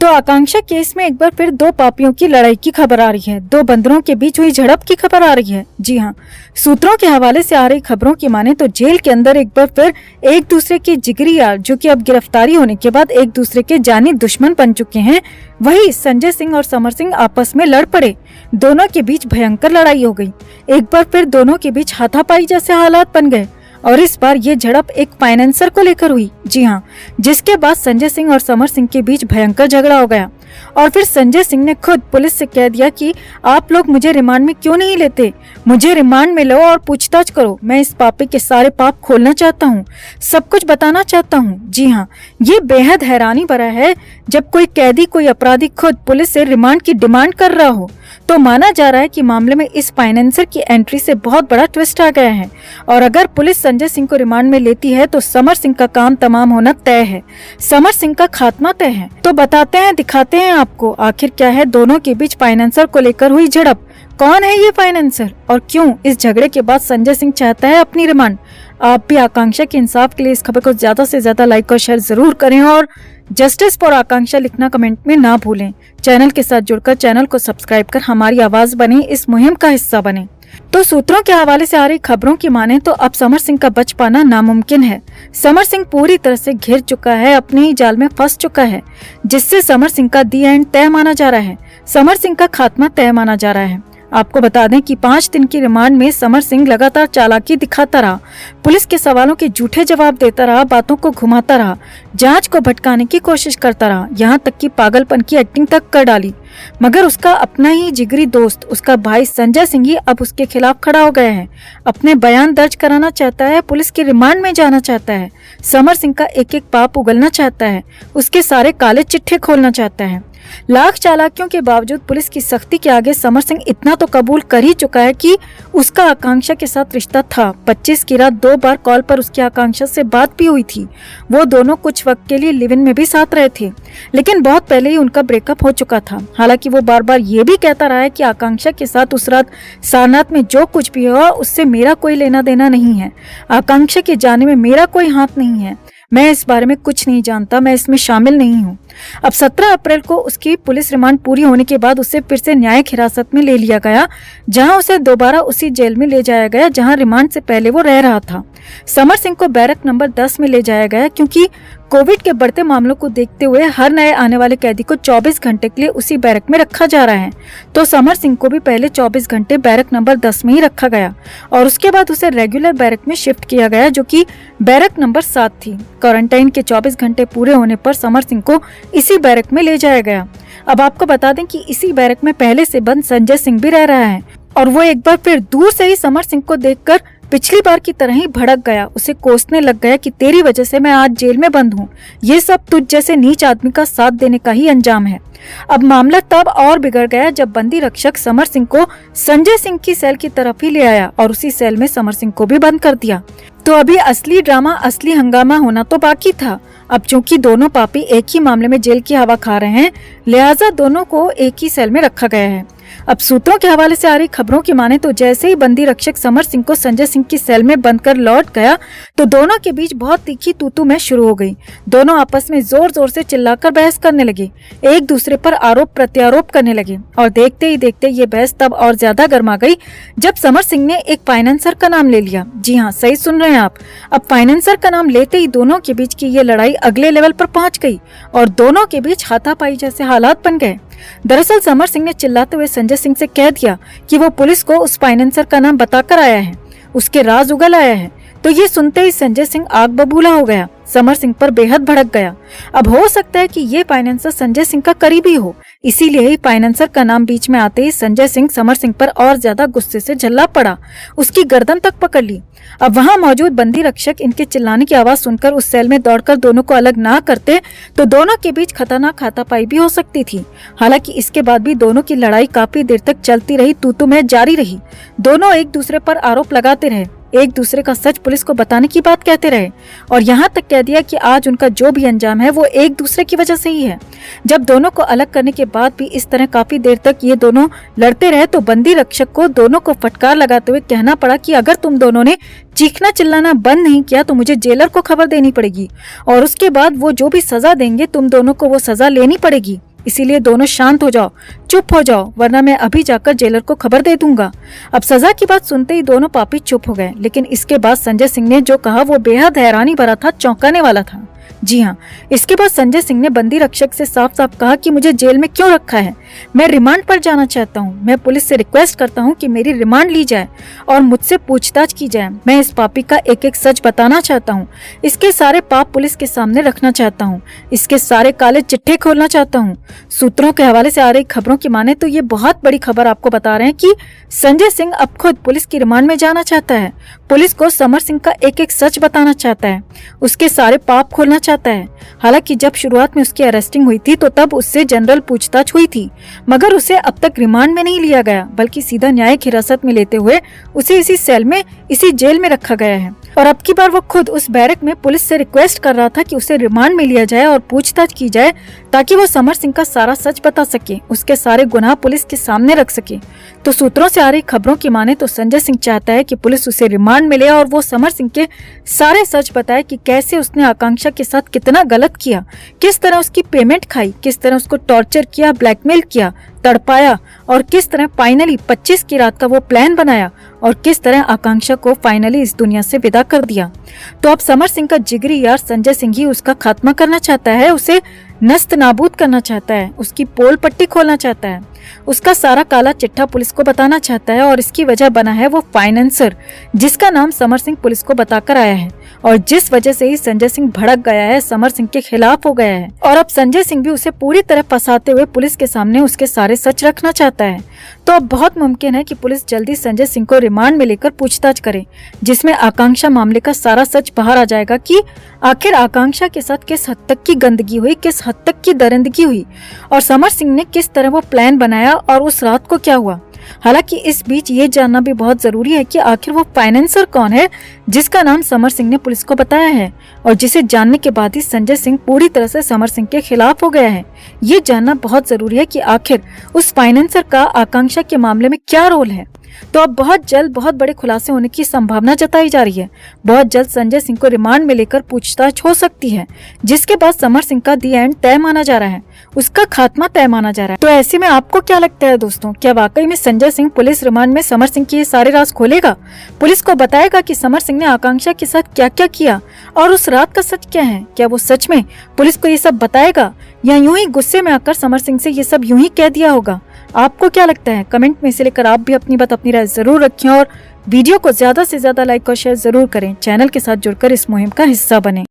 तो आकांक्षा केस में एक बार फिर दो पापियों की लड़ाई की खबर आ रही है। दो बंदरों के बीच हुई झड़प की खबर आ रही है। जी हाँ, सूत्रों के हवाले से आ रही खबरों की माने तो जेल के अंदर एक बार फिर एक दूसरे के जिगरी यार, जो कि अब गिरफ्तारी होने के बाद एक दूसरे के जानी दुश्मन बन चुके हैं, वही संजय सिंह और समर सिंह आपस में लड़ पड़े। दोनों के बीच भयंकर लड़ाई हो गई। एक बार फिर दोनों के बीच हाथापाई जैसे हालात बन गए और इस बार ये झड़प एक फाइनेंसर को लेकर हुई। जी हाँ, जिसके बाद संजय सिंह और समर सिंह के बीच भयंकर झगड़ा हो गया और फिर संजय सिंह ने खुद पुलिस से कह दिया कि आप लोग मुझे रिमांड में क्यों नहीं लेते, मुझे रिमांड में लो और पूछताछ करो। मैं इस पापी के सारे पाप खोलना चाहता हूँ, सब कुछ बताना चाहता हूँ। जी हाँ, ये बेहद हैरानी भरा है जब कोई कैदी, कोई अपराधी खुद पुलिस से रिमांड की डिमांड कर रहा हो। तो माना जा रहा है कि मामले में इस फाइनेंसर की एंट्री से बहुत बड़ा ट्विस्ट आ गया है और अगर पुलिस संजय सिंह को रिमांड में लेती है तो समर सिंह का काम तमाम होना तय है, समर सिंह का खात्मा तय है। तो बताते हैं, दिखाते हैं आपको आखिर क्या है दोनों के बीच फाइनेंसर को लेकर हुई झड़प। कौन है ये फाइनेंसर और क्यों इस झगड़े के बाद संजय सिंह चाहता है अपनी रिमांड। आप भी आकांक्षा के इंसाफ के लिए इस खबर को ज्यादा से ज्यादा लाइक और शेयर जरूर करें और जस्टिस फॉर आकांक्षा लिखना कमेंट में ना भूलें। चैनल के साथ जुड़कर चैनल को सब्सक्राइब कर हमारी आवाज बने, इस मुहिम का हिस्सा बने। तो सूत्रों के हवाले से आ रही खबरों की माने तो अब समर सिंह का बच पाना नामुमकिन है। समर सिंह पूरी तरह से घिर चुका है, अपने ही जाल में फंस चुका है, जिससे समर सिंह का दी एंड तय माना जा रहा है, समर सिंह का खात्मा तय माना जा रहा है। आपको बता दें कि 5 दिन की रिमांड में समर सिंह लगातार चालाकी दिखाता रहा, पुलिस के सवालों के झूठे जवाब देता रहा, बातों को घुमाता रहा, जांच को भटकाने की कोशिश करता रहा, यहाँ तक कि पागलपन की एक्टिंग तक कर डाली। मगर उसका अपना ही जिगरी दोस्त, उसका भाई संजय सिंह ही अब उसके खिलाफ खड़ा हो गया है, अपने बयान दर्ज कराना चाहता है, पुलिस की रिमांड में जाना चाहता है, समर सिंह का एक एक पाप उगलना चाहता है, उसके सारे काले चिट्ठे खोलना चाहता है। लाख चालाकियों के बावजूद पुलिस की सख्ती के आगे समर सिंह इतना तो कबूल कर ही चुका है कि उसका आकांक्षा के साथ रिश्ता था। 25 की रात 2 बार कॉल पर उसकी आकांक्षा से बात भी हुई थी। वो दोनों कुछ वक्त के लिए लिव इन में भी साथ रहे थे, लेकिन बहुत पहले ही उनका ब्रेकअप हो चुका था। हालांकि वो बार बार ये भी कहता रहा है कि आकांक्षा के साथ उस रात सारनाथ में जो कुछ भी हुआ उससे मेरा कोई लेना देना नहीं है, आकांक्षा के जाने में मेरा कोई हाथ नहीं है, मैं इस बारे में कुछ नहीं जानता, मैं इसमें शामिल नहीं हूँ। अब 17 अप्रैल को उसकी पुलिस रिमांड पूरी होने के बाद उसे फिर से न्यायिक हिरासत में ले लिया गया, जहां उसे दोबारा उसी जेल में ले जाया गया जहां रिमांड से पहले वो रह रहा था। समर सिंह को बैरक नंबर 10 में ले जाया गया क्योंकि कोविड के बढ़ते मामलों को देखते हुए हर नए आने वाले कैदी को 24 घंटे के लिए उसी बैरक में रखा जा रहा है। तो समर सिंह को भी पहले 24 घंटे बैरक नंबर 10 में ही रखा गया और उसके बाद उसे रेगुलर बैरक में शिफ्ट किया गया, जो कि बैरक नंबर 7 थी। क्वारंटाइन के 24 घंटे पूरे होने पर समर सिंह को इसी बैरक में ले जाया गया। अब आपको बता दें कि इसी बैरक में पहले से बंद संजय सिंह भी रह रहा है और वो एक बार फिर दूर से ही समर सिंह को देखकर पिछली बार की तरह ही भड़क गया, उसे कोसने लग गया कि तेरी वजह से मैं आज जेल में बंद हूँ, ये सब तुझ जैसे नीच आदमी का साथ देने का ही अंजाम है। अब मामला तब और बिगड़ गया जब बंदी रक्षक समर सिंह को संजय सिंह की सेल की तरफ ही ले आया और उसी सेल में समर सिंह को भी बंद कर दिया। तो अभी असली ड्रामा, असली हंगामा होना तो बाकी था। अब चूंकि दोनों पापी एक ही मामले में जेल की हवा खा रहे हैं, लिहाजा दोनों को एक ही सेल में रखा गया है। अब सूत्रों के हवाले से आ रही खबरों की माने तो जैसे ही बंदी रक्षक समर सिंह को संजय सिंह की सेल में बंद कर लौट गया तो दोनों के बीच बहुत तीखी तू-तू मैं शुरू हो गई। दोनों आपस में जोर जोर से चिल्लाकर बहस करने लगे, एक दूसरे पर आरोप प्रत्यारोप करने लगे और देखते ही देखते ये बहस तब और ज्यादा गर्मा गई जब समर सिंह ने एक फाइनेंसर का नाम ले लिया। जी हाँ, सही सुन रहे हैं आप। अब फाइनेंसर का नाम लेते ही दोनों के बीच की ये लड़ाई अगले लेवल पर पहुंच गई और दोनों के बीच हाथापाई जैसे हालात बन गए। दरअसल समर सिंह ने चिल्लाते हुए संजय सिंह से कह दिया कि वो पुलिस को उस फाइनेंसर का नाम बताकर आया है, उसके राज उगल आया है। तो ये सुनते ही संजय सिंह आग बबूला हो गया, समर सिंह पर बेहद भड़क गया। अब हो सकता है कि ये फाइनेंसर संजय सिंह का करीबी हो, इसीलिए ही फाइनेंसर का नाम बीच में आते ही संजय सिंह समर सिंह पर और ज्यादा गुस्से से झल्ला पड़ा, उसकी गर्दन तक पकड़ ली। अब वहां मौजूद बंदी रक्षक इनके चिल्लाने की आवाज सुनकर उस सेल में दौड़कर दोनों को अलग ना करते तो दोनों के बीच खतरनाक हाथापाई भी हो सकती थी। हालांकि इसके बाद भी दोनों की लड़ाई काफी देर तक चलती रही, तू-तू मैं जारी रही। दोनों एक दूसरे पर आरोप लगाते रहे, एक दूसरे का सच पुलिस को बताने की बात कहते रहे और यहाँ तक कह दिया कि आज उनका जो भी अंजाम है वो एक दूसरे की वजह से ही है। जब दोनों को अलग करने के बाद भी इस तरह काफी देर तक ये दोनों लड़ते रहे तो बंदी रक्षक को दोनों को फटकार लगाते हुए कहना पड़ा कि अगर तुम दोनों ने चीखना चिल्लाना बंद नहीं किया तो मुझे जेलर को खबर देनी पड़ेगी और उसके बाद वो जो भी सजा देंगे तुम दोनों को वो सजा लेनी पड़ेगी। इसीलिए दोनों शांत हो जाओ, चुप हो जाओ, वरना मैं अभी जाकर जेलर को खबर दे दूंगा। अब सजा की बात सुनते ही दोनों पापी चुप हो गए, लेकिन इसके बाद संजय सिंह ने जो कहा वो बेहद हैरानी भरा था, चौंकाने वाला था। जी हाँ, इसके बाद संजय सिंह ने बंदी रक्षक से साफ साफ कहा कि मुझे जेल में क्यों रखा है, मैं रिमांड पर जाना चाहता हूँ। मैं पुलिस से रिक्वेस्ट करता हूँ कि मेरी रिमांड ली जाए और मुझसे पूछताछ की जाए। मैं इस पापी का एक एक सच बताना चाहता हूँ, इसके सारे पाप पुलिस के सामने रखना चाहता हूँ, इसके सारे काले चिट्ठे खोलना चाहता हूँ। सूत्रों के हवाले से आ रही खबरों की माने तो ये बहुत बड़ी खबर आपको बता रहे हैं कि संजय सिंह अब खुद पुलिस की रिमांड में जाना चाहता है, पुलिस को समर सिंह का एक एक सच बताना चाहता है, उसके सारे पाप खोलना चाहता है। हालांकि जब शुरुआत में उसकी अरेस्टिंग हुई थी तो तब उससे जनरल पूछताछ हुई थी, मगर उसे अब तक रिमांड में नहीं लिया गया, बल्कि सीधा न्यायिक हिरासत में लेते हुए उसे इसी सेल में, इसी जेल में रखा गया है। और अब की बार वो खुद उस बैरक में पुलिस से रिक्वेस्ट कर रहा था कि उसे रिमांड में लिया जाए और पूछताछ की जाए, ताकि वो समर सिंह का सारा सच बता सके, उसके सारे गुनाह पुलिस के सामने रख सके। तो सूत्रों से आ रही खबरों की माने तो संजय सिंह चाहता है कि पुलिस उसे रिमांड में ले और वो समर सिंह के सारे सच बताए कि कैसे उसने आकांक्षा के साथ कितना गलत किया, किस तरह उसकी पेमेंट खाई, किस तरह उसको टॉर्चर किया, ब्लैकमेल किया, तड़पाया, और किस तरह फाइनली 25 की रात का वो प्लान बनाया और किस तरह आकांक्षा को फाइनली इस दुनिया से विदा कर दिया। तो अब समर सिंह का जिगरी यार संजय सिंह ही उसका खात्मा करना चाहता है, उसे नस्त नाबूद करना चाहता है, उसकी पोल पट्टी खोलना चाहता है, उसका सारा काला चिट्ठा पुलिस को बताना चाहता है। और इसकी वजह बना है वो फाइनेंसर, जिसका नाम समर सिंह पुलिस को बताकर आया है और जिस वजह से ही संजय सिंह भड़क गया है, समर सिंह के खिलाफ हो गया है। और अब संजय सिंह भी उसे पूरी तरह फंसाते हुए पुलिस के सामने उसके सारे सच रखना चाहता है। तो अब बहुत मुमकिन है कि पुलिस जल्दी संजय सिंह को रिमांड में लेकर पूछताछ करे, जिसमें आकांक्षा मामले का सारा सच बाहर आ जाएगा कि आखिर आकांक्षा के साथ किस हद तक की गंदगी हुई, किस हद तक की दरिंदगी हुई और समर सिंह ने किस तरह वो प्लान बनाया और उस रात को क्या हुआ। हालांकि इस बीच ये जानना भी बहुत जरूरी है कि आखिर वो फाइनेंसर कौन है जिसका नाम समर सिंह ने पुलिस को बताया है और जिसे जानने के बाद ही संजय सिंह पूरी तरह से समर सिंह के खिलाफ हो गया है। ये जानना बहुत जरूरी है कि आखिर उस फाइनेंसर का आकांक्षा के मामले में क्या रोल है। तो अब बहुत जल्द बहुत बड़े खुलासे होने की संभावना जताई जा रही है। बहुत जल्द संजय सिंह को रिमांड में लेकर पूछताछ हो सकती है, जिसके बाद समर सिंह का दी एंड तय माना जा रहा है, उसका खात्मा तय माना जा रहा है। तो ऐसे में आपको क्या लगता है दोस्तों, क्या वाकई में संजय सिंह पुलिस रिमांड में समर सिंह के सारे राज खोलेगा, पुलिस को बताएगा कि समर सिंह ने आकांक्षा के साथ क्या क्या किया और उस रात का सच क्या है? क्या वो सच में पुलिस को ये सब बताएगा या यूं ही गुस्से में आकर समर सिंह से ये सब यूं ही कह दिया होगा? आपको क्या लगता है? कमेंट में से लेकर आप भी अपनी बात, अपनी राय जरूर रखें और वीडियो को ज्यादा से ज्यादा लाइक और शेयर जरूर करें। चैनल के साथ जुड़कर इस मुहिम का हिस्सा बने।